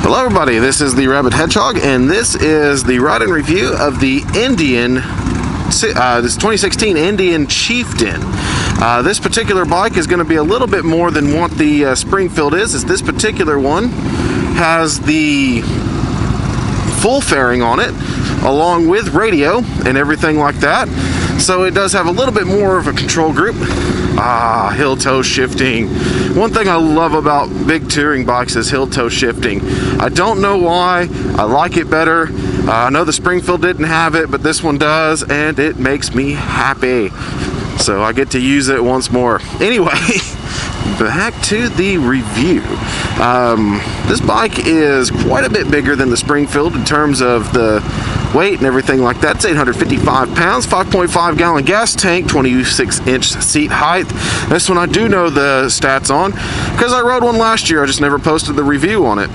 Hello everybody, this is the Rabid Hedgehog, and this is the ride and review of the this 2016 Indian Chieftain. This particular bike is going to be a little bit more than what the Springfield is, as this particular one has the full fairing on it, along with radio and everything like that. So it does have a little bit more of a control group. Hill toe shifting. One thing I love about big touring bikes is hill toe shifting. I don't know why. I like it better. I know the Springfield didn't have it, but this one does, and it makes me happy. So I get to use it once more. Anyway, back to the review. This bike is quite a bit bigger than the Springfield in terms of the weight and everything like that. It's 855 pounds, 5.5 gallon gas tank, 26-inch seat height. This one I do know the stats on because I rode one last year. I just never posted the review on it.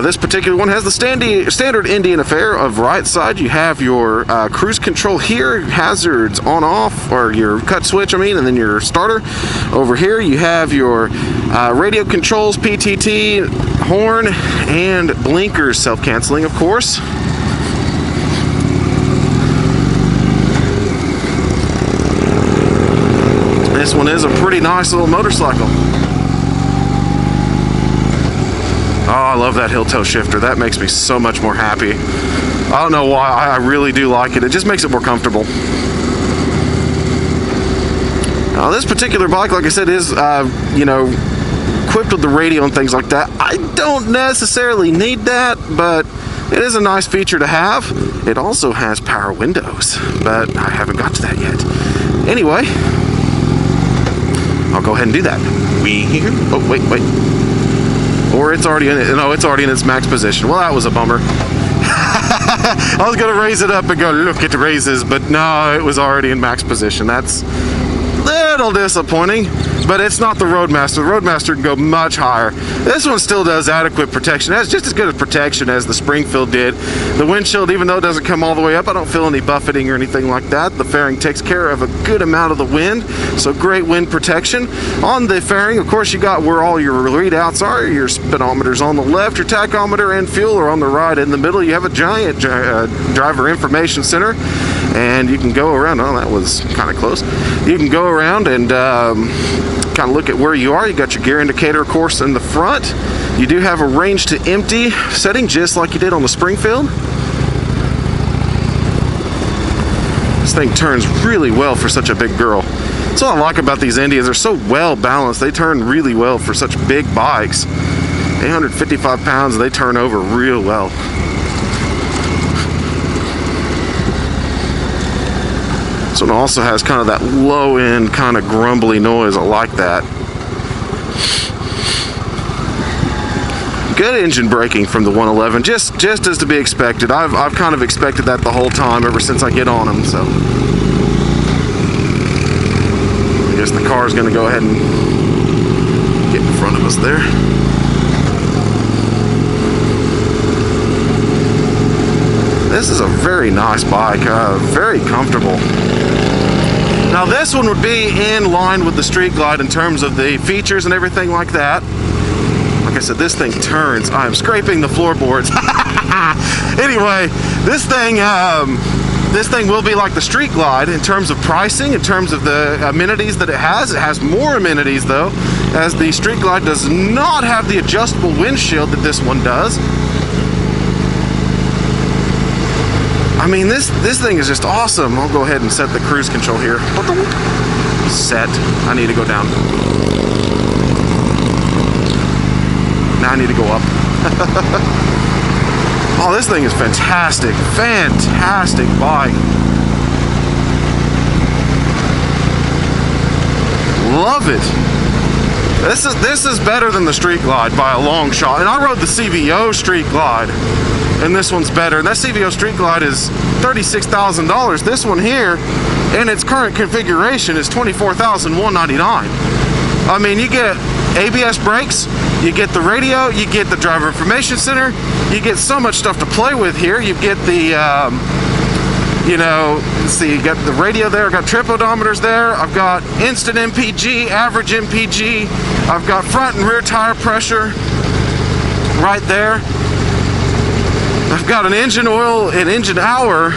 This particular one has the standard Indian affair of right side. You have your cruise control here, hazards on off, or your cut switch, and then your starter. Over here you have your radio controls, PTT, horn, and blinkers, self-canceling of course. This one is a pretty nice little motorcycle. Oh, I love that hill toe shifter. That makes me so much more happy. I don't know why, I really do like it. It just makes it more comfortable. Now, this particular bike, like I said, is, equipped with the radio and things like that. I don't necessarily need that, but it is a nice feature to have. It also has power windows, but I haven't got to that yet. Anyway, I'll go ahead and do that. Oh, wait. Or it's already in it. No, it's already in its max position. Well, that was a bummer. I was going to raise it up and go, look at the raises, but no, it was already in max position. That's a little disappointing, but it's not the Roadmaster. The Roadmaster can go much higher. This one still does adequate protection. That's just as good as protection as the Springfield did. The windshield, even though it doesn't come all the way up, I don't feel any buffeting or anything like that. The fairing takes care of a good amount of the wind, so great wind protection. On the fairing, of course, you got where all your readouts are. Your speedometer's on the left, your tachometer and fuel are on the right. In the middle, you have a giant driver information center, and you can go around. Oh, that was kind of close. You can go around and kind of look at where you are. You got your gear indicator, of course, in the front. You do have a range to empty setting, just like you did on the Springfield. This thing turns really well for such a big girl. That's what I like about these Indians. They're so well balanced. They turn really well for such big bikes. 855 pounds, they turn over real well. This one also has kind of that low end, kind of grumbly noise. I like that. Good engine braking from the 111, just as to be expected. I've kind of expected that the whole time ever since I get on them. So I guess the car is going to go ahead and get in front of us there. This is a very nice bike, very comfortable. Now this one would be in line with the Street Glide in terms of the features and everything like that. Like I said, this thing turns. I'm scraping the floorboards. Anyway, this thing will be like the Street Glide in terms of pricing, in terms of the amenities that it has. It has more amenities though, as the Street Glide does not have the adjustable windshield that this one does. This thing is just awesome. I'll go ahead and set the cruise control here. Set. I need to go down. Now I need to go up. Oh, this thing is fantastic. Fantastic bike. Love it. This is better than the Street Glide by a long shot. And I rode the CVO Street Glide, and this one's better. And that CVO Street Glide is $36,000. This one here, in its current configuration, is $24,199. You get ABS brakes, you get the radio, you get the driver information center, you get so much stuff to play with here. You get the let's see, you got the radio there, I've got trip odometers there, I've got instant MPG, average MPG, I've got front and rear tire pressure right there. I've got an engine oil and engine hour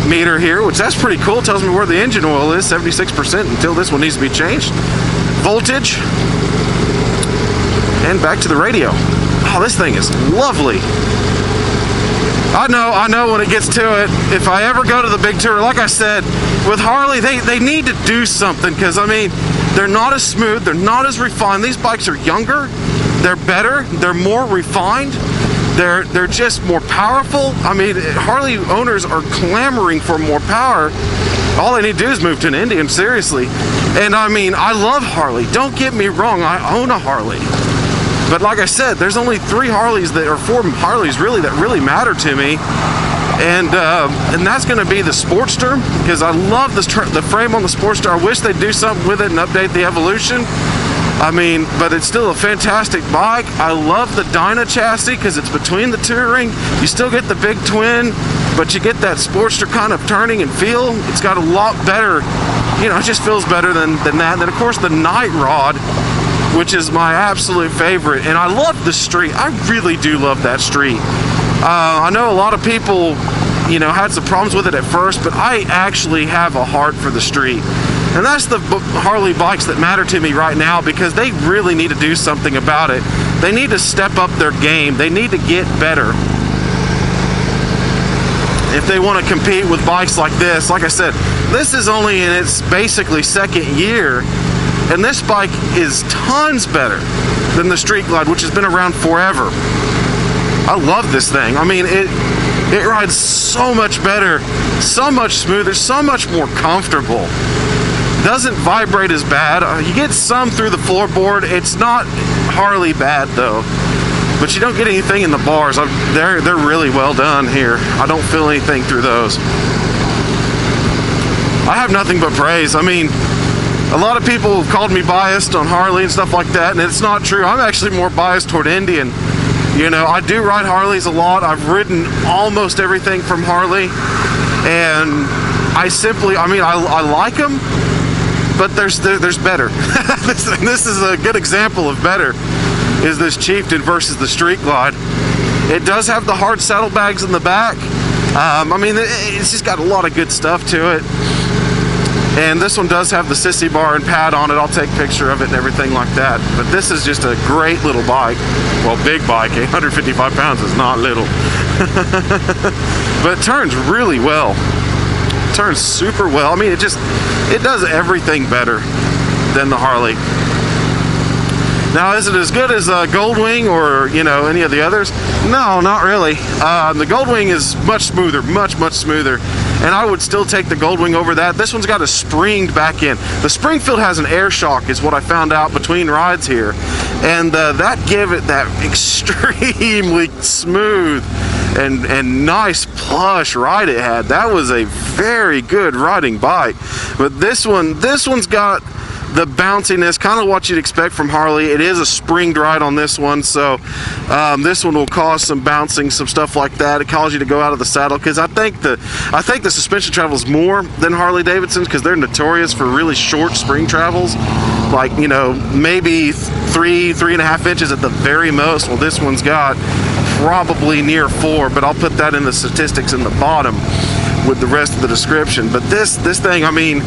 meter here, which that's pretty cool. Tells me where the engine oil is, 76% until this one needs to be changed. Voltage. And back to the radio. Oh, this thing is lovely. I know when it gets to it, if I ever go to the big tour, like I said, with Harley, they need to do something, because I mean, they're not as smooth, they're not as refined. These bikes are younger, they're better, they're more refined, they're just more powerful. I mean, Harley owners are clamoring for more power. All they need to do is move to an Indian, seriously. And I mean, I love Harley, don't get me wrong, I own a Harley. But like I said, there's only 3 Harleys or 4 Harleys really that really matter to me, and that's going to be the Sportster, because I love the frame on the Sportster. I wish they'd do something with it and update the Evolution. I mean, but it's still a fantastic bike. I love the Dyna chassis because it's between the touring. You still get the big twin, but you get that Sportster kind of turning and feel. It's got a lot better, you know, it just feels better than that. Then of course the Night Rod, which is my absolute favorite. And I love the street. I really do love that street. I know a lot of people, you know, had some problems with it at first, but I actually have a heart for the street. And that's the Harley bikes that matter to me right now, because they really need to do something about it. They need to step up their game. They need to get better if they want to compete with bikes like this. Like I said, this is only in its basically 2nd year. And this bike is tons better than the Street Glide, which has been around forever. I love this thing. I mean, it rides so much better, so much smoother, so much more comfortable. Doesn't vibrate as bad. You get some through the floorboard. It's not Harley bad though, but you don't get anything in the bars. They're really well done here. I don't feel anything through those. I have nothing but praise. I mean, a lot of people have called me biased on Harley and stuff like that, and it's not true. I'm actually more biased toward Indian. You know, I do ride Harleys a lot. I've ridden almost everything from Harley, and I like them, but there's better. This is a good example of better, is this Chieftain versus the Street Glide. It does have the hard saddlebags in the back. I mean, it's just got a lot of good stuff to it. And this one does have the sissy bar and pad on it. I'll take a picture of it and everything like that. But this is just a great little bike. Well, big bike. 155 pounds is not little. But it turns really well. It turns super well. I mean, it does everything better than the Harley. Now, is it as good as Goldwing or, you know, any of the others? No, not really. The Goldwing is much smoother, much smoother. And I would still take the Goldwing over that. This one's got a springed back end. The Springfield has an air shock, is what I found out between rides here. And that gave it that extremely smooth and nice plush ride it had. That was a very good riding bike. But this one's got the bounciness, kind of what you'd expect from Harley. It is a springed ride on this one, so this one will cause some bouncing, some stuff like that. It calls you to go out of the saddle, because I think the suspension travels more than Harley Davidson's, because they're notorious for really short spring travels, like, you know, maybe 3.5 inches at the very most. Well, this one's got probably near 4, but I'll put that in the statistics in the bottom with the rest of the description. But this thing, I mean,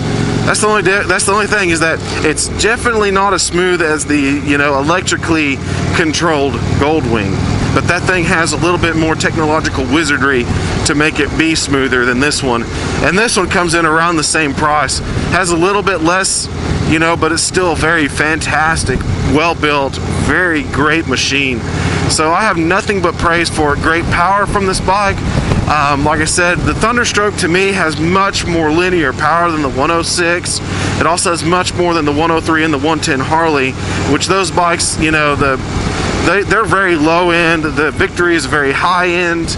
that's the only thing, is that it's definitely not as smooth as the, you know, electrically controlled Goldwing. But that thing has a little bit more technological wizardry to make it be smoother than this one. And this one comes in around the same price. Has a little bit less, you know, but it's still very fantastic, well built, very great machine. So I have nothing but praise for it. Great power from this bike. Like I said, the Thunderstroke to me has much more linear power than the 106. It also has much more than the 103 and the 110 Harley, which those bikes, you know, they're very low end. The Victory is very high end.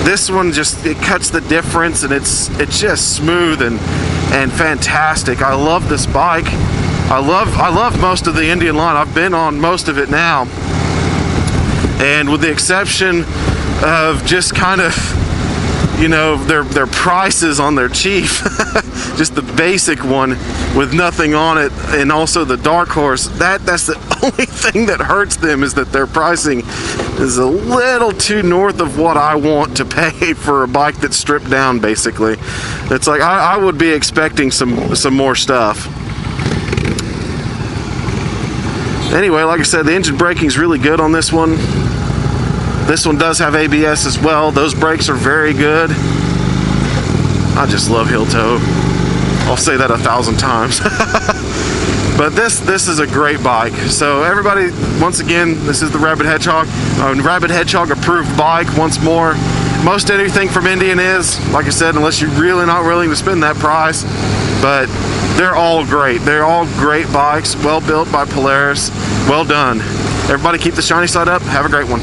This one it cuts the difference, and it's just smooth and fantastic. I love this bike. I love most of the Indian line. I've been on most of it now, and with the exception of just kind of, you know, their prices on their Chief. Just the basic one with nothing on it, and also the Dark Horse. That's the only thing that hurts them, is that their pricing is a little too north of what I want to pay for a bike that's stripped down, basically. It's like I would be expecting some more stuff. Anyway, like I said, the engine braking is really good on this one. This one does have ABS as well. Those brakes are very good. I just love heel toe. I'll say that 1,000 times. But this is a great bike. So everybody, once again, this is the Rabid Hedgehog. Rabid Hedgehog approved bike once more. Most anything from Indian is, like I said, unless you're really not willing to spend that price. But they're all great. They're all great bikes, well built by Polaris. Well done. Everybody keep the shiny side up. Have a great one.